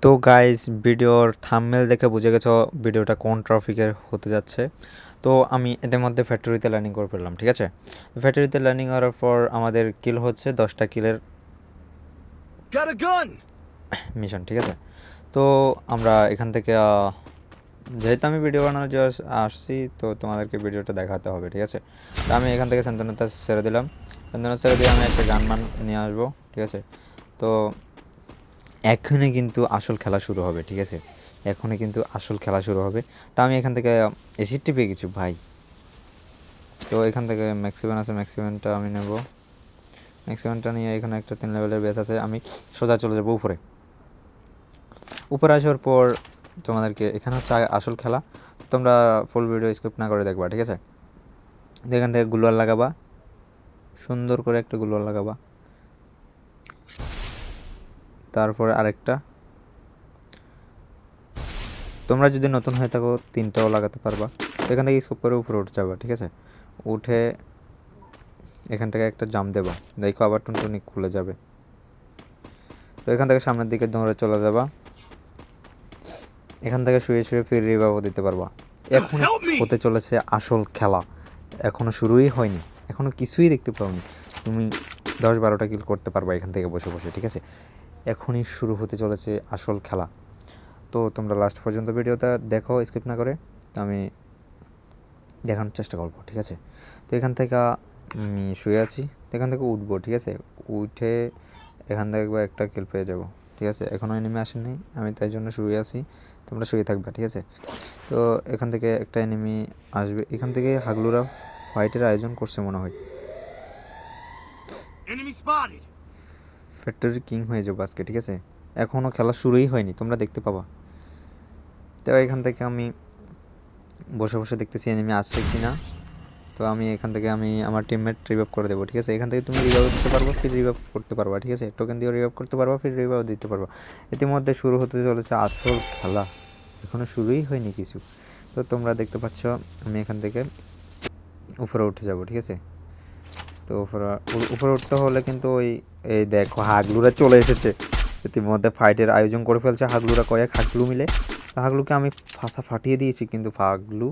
তো গাইস, ভিডিওর থাম্বনেল দেখে বুঝে গেছো ভিডিওটা কোন টপিকের হতে যাচ্ছে। তো আমি এদের মধ্যে ফ্যাক্টরিতে লার্নিং করে ফেললাম, ঠিক আছে। ফ্যাক্টরিতে লার্নিং করার পর আমাদের কিল হচ্ছে 10টা কিলের মিশন, ঠিক আছে। তো আমরা এখান থেকে যেহেতু আমি ভিডিও বানানোর জন্য আসছি, তো তোমাদেরকে ভিডিওটা দেখাতে হবে, ঠিক আছে। তো আমি এখান থেকে শান্তনুতা ছেড়ে দিলাম। শান্তনুতা ছেড়ে দিয়ে আমি একটা গান নিয়ে আসবো, ঠিক আছে। তো এখনই কিন্তু আসল খেলা শুরু হবে, ঠিক আছে। এখনই কিন্তু আসল খেলা শুরু হবে। তা আমি এখান থেকে এসিডটি পেয়ে গেছি ভাই। তো এখান থেকে ম্যাক্সিমাম আছে, ম্যাক্সিমামটা আমি নেব। ম্যাক্সিমামটা নিয়ে এখানে একটা 3 লেভেলের বেস আছে, আমি সোজা চলে যাবো উপরে। উপরে আসার পর তোমাদেরকে এখানে হচ্ছে আসল খেলা। তোমরা ফুল ভিডিও স্কিপ না করে দেখবা, ঠিক আছে। তো এখান থেকে গুলোয়াল লাগাবা, সুন্দর করে একটা গুলোয়াল লাগাবা। তারপরে আরেকটা, তোমরা যদি নতুন হয়ে থাকো 3টাও লাগাতে পারবা। তো এখান থেকে স্কোপ করে উপরে উঠে যাবা, ঠিক আছে। উঠে এখান থেকে একটা জাম্প দেবা, দেখো আবার টুনটুনি খুলে যাবে। তো এখান থেকে সামনের দিকে দৌড়ে চলে যাবা। এখান থেকে শুয়ে শুয়ে ফির রিভাইভও দিতে পারবা। এখন হতে চলেছে আসল খেলা। এখনও শুরুই হয়নি, এখনও কিছুই দেখতে পাওনি। তুমি 10-12টা কিল করতে পারবা এখান থেকে বসে বসে, ঠিক আছে। এখনই শুরু হতে চলেছে আসল খেলা। তো তোমরা লাস্ট পর্যন্ত ভিডিওটা দেখো স্কিপ না করে, আমি দেখানোর চেষ্টা করবো, ঠিক আছে। তো এখান থেকে আমি শুয়ে আছি, তো এখান থেকে উঠবো, ঠিক আছে। উঠে এখান থেকে একটা কিল পেয়ে যাবো, ঠিক আছে। এখনও এনিমি আসেনি, আমি তাই জন্য শুয়ে আছি, তোমরা শুয়ে থাকবে, ঠিক আছে। তো এখান থেকে একটা এনিমি আসবে, এখান থেকে হাগলুরা ফাইটের আয়োজন করছে মনে হয়। ফ্যাক্টরি কিং হয়ে যাবো আজকে, ঠিক আছে। এখনও খেলা শুরুই হয়নি, তোমরা দেখতে পাবা। তো এখান থেকে আমি বসে বসে দেখতেছি এনিমি আসছে কি না। তো আমি এখান থেকে আমার টিমমেট রিভাইভ করে দেবো, ঠিক আছে। এখান থেকে তুমি রিভাইভ দিতে পারবা, ফির রিভাইভ করতে পারবা, ঠিক আছে। টোকেন দিয়ে রিভাইভ করতে পারবা, ফির রিভাইভ দিতে পারবা। ইতিমধ্যে শুরু হতে চলেছে আসল খেলা, এখনও শুরুই হয়নি কিছু। তো তোমরা দেখতে পাচ্ছ আমি এখান থেকে উপরে উঠে যাব, ঠিক আছে। তো উপরে উঠতে হলে কিন্তু এই দেখো হাগলুরা চলে এসেছে। ইতিমধ্যে ফাইটের আয়োজন করে ফেলছে হাগলুরা, কয়েক হাগলু মিলে। হাগলুকে আমি ফাটিয়ে দিয়েছি, কিন্তু হাগলু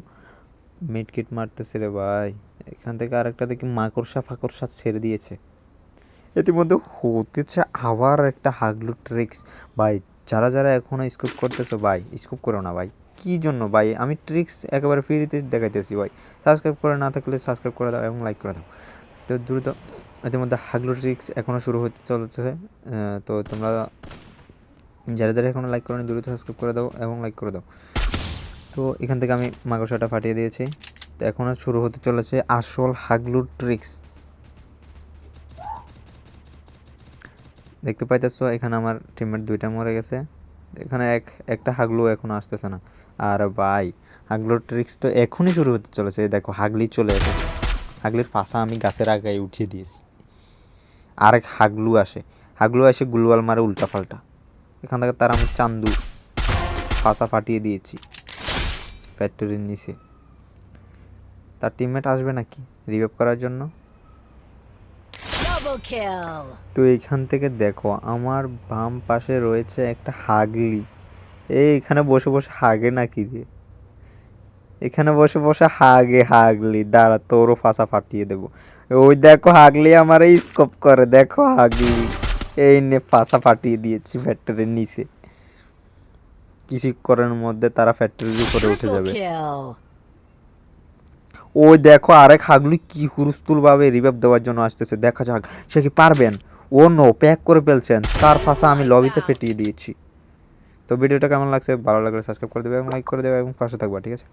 মিডকিট মারতেছে রে ভাই। এখান থেকে আরেকটা দেখি ফাকরসা ছেড়ে দিয়েছে। ইতিমধ্যে হতেছে আবার একটা হাগলু ট্রিক্স। ভাই যারা যারা এখনো স্কুপ করতেছো ভাই, স্কুপ করো না ভাই। কি জন্য ভাই? আমি ট্রিক্স একেবারে ফ্রিতে দেখাইতেছি ভাই। সাবস্ক্রাইব করে না থাকলে সাবস্ক্রাইব করে দাও এবং লাইক করে দাও। তো দ্রুত ইতিমধ্যে হাগলু ট্রিক্স এখনও শুরু হতে চলেছে। তো তোমরা যারা যারা এখনও লাইক করোনি দ্রুত সাবস্ক্রাইব করে দাও এবং লাইক করে দাও। তো এখান থেকে আমি মাকড়সাটা ফাটিয়ে দিয়েছি। তো এখন শুরু হতে চলেছে আসল হাগলুর ট্রিক্স। দেখতে পাইতেছো এখানে আমার টিমমেট 2টা মরে গেছে। এখানে একটা হাগলু এখনো আসতেছে না। আর ভাই হাগলুর ট্রিক্স তো এখনই শুরু হতে চলেছে। দেখো হাগলি চলে এসেছে, হাগলির পাশা আমি গাছের আগায় উঠিয়ে দিয়েছি। আরেক হাগলু এসে গুলওয়াল মারে উল্টা পাল্টা। এখান থেকে তার আমি চান্দু পাশা ফাটিয়ে দিয়েছি ফ্যাক্টরির নিচে। তার টিমমেট আসবে নাকি রিভাইভ করার জন্য? তো এইখান থেকে দেখো আমার বাম পাশে রয়েছে একটা হাগলি। এইখানে বসে বসে হাগে নাকি রে? এখানে বসে বসে হাগলি, দাঁড়া তোরও ফাঁসা ফাটিয়ে দেবো। ওই দেখো হাগলি আমার এই স্কোপ করে, দেখো হাগলি এই নে ফাঁসা ফাটিয়ে দিয়েছি ফ্যাক্টরির নিচে। কিছুক্ষণের মধ্যে তারা ফ্যাক্টরির উপরে উঠে যাবে। ওই দেখো আরেক হাগলি কি হুরুস্তুল ভাবে রিভাইভ দেওয়ার জন্য আসতেছে, দেখা যাক সে কি পারবেন। ও নো, প্যাক করে ফেলছেন, তার ফাঁসা আমি লবিতে ফেটিয়ে দিয়েছি। তো ভিডিওটা কেমন লাগছে? ভালো লাগলে সাবস্ক্রাইব করে দেবে এবং লাইক করে দেবে এবং পাশে থাকবা, ঠিক আছে।